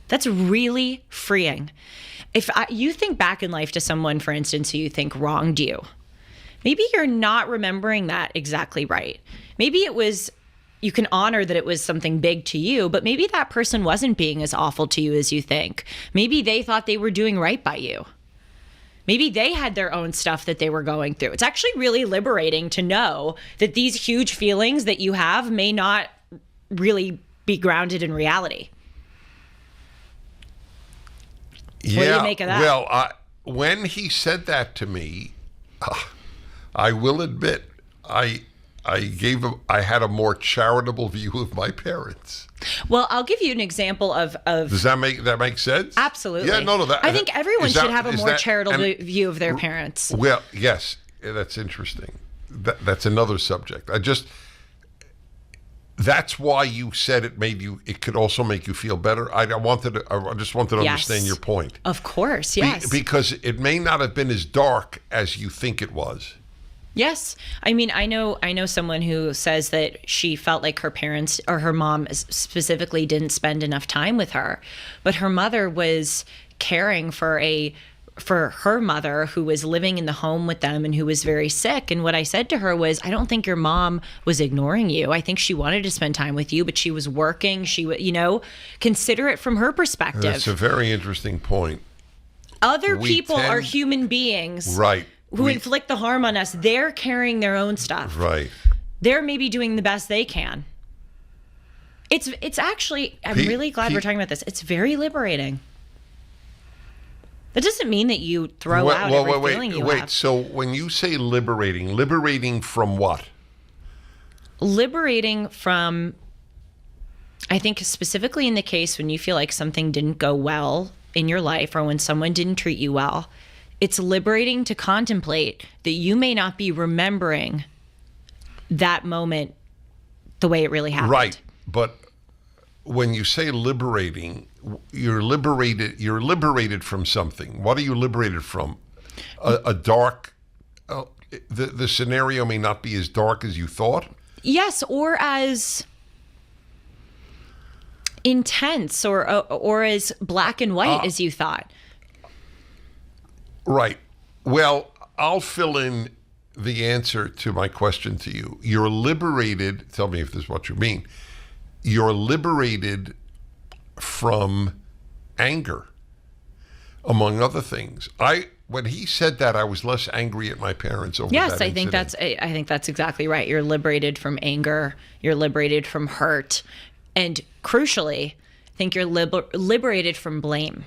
That's really freeing. If you think back in life to someone, for instance, who you think wronged you, maybe you're not remembering that exactly right. Maybe it was, you can honor that it was something big to you, but maybe that person wasn't being as awful to you as you think. Maybe they thought they were doing right by you. Maybe they had their own stuff that they were going through. It's actually really liberating to know that these huge feelings that you have may not really be grounded in reality. Yeah, what do you make of that? Well, when he said that to me, I will admit, I had a more charitable view of my parents. Well, I'll give you an example of Does that make sense? Absolutely. Yeah, no. I think everyone should have a more charitable view of their parents. Well, yes, that's interesting. That's another subject. That's why you said it could also make you feel better. I just wanted to understand your point. Of course, yes. Because it may not have been as dark as you think it was. Yes. I mean, I know someone who says that she felt like her parents, or her mom specifically, didn't spend enough time with her, but her mother was caring for her mother, who was living in the home with them and who was very sick. And what I said to her was, I don't think your mom was ignoring you. I think she wanted to spend time with you, but she was working. She would, consider it from her perspective. That's a very interesting point. Other people are human beings. Right. Who inflict the harm on us. They're carrying their own stuff. Right. They're maybe doing the best they can. It's actually, I'm really glad we're talking about this. It's very liberating. That doesn't mean that you throw out every feeling you have. So when you say liberating from what? Liberating from, I think specifically in the case when you feel like something didn't go well in your life or when someone didn't treat you well, it's liberating to contemplate that you may not be remembering that moment the way it really happened. Right. But when you say liberating, you're liberated from something. What are you liberated from? A dark, the scenario may not be as dark as you thought? Yes, or as intense or as black and white as you thought. Right. Well, I'll fill in the answer to my question to you. You're liberated, tell me if this is what you mean. You're liberated from anger, among other things. When he said that, I was less angry at my parents over that incident. I think that's exactly right. You're liberated from anger. You're liberated from hurt. And crucially, I think you're liberated from blame.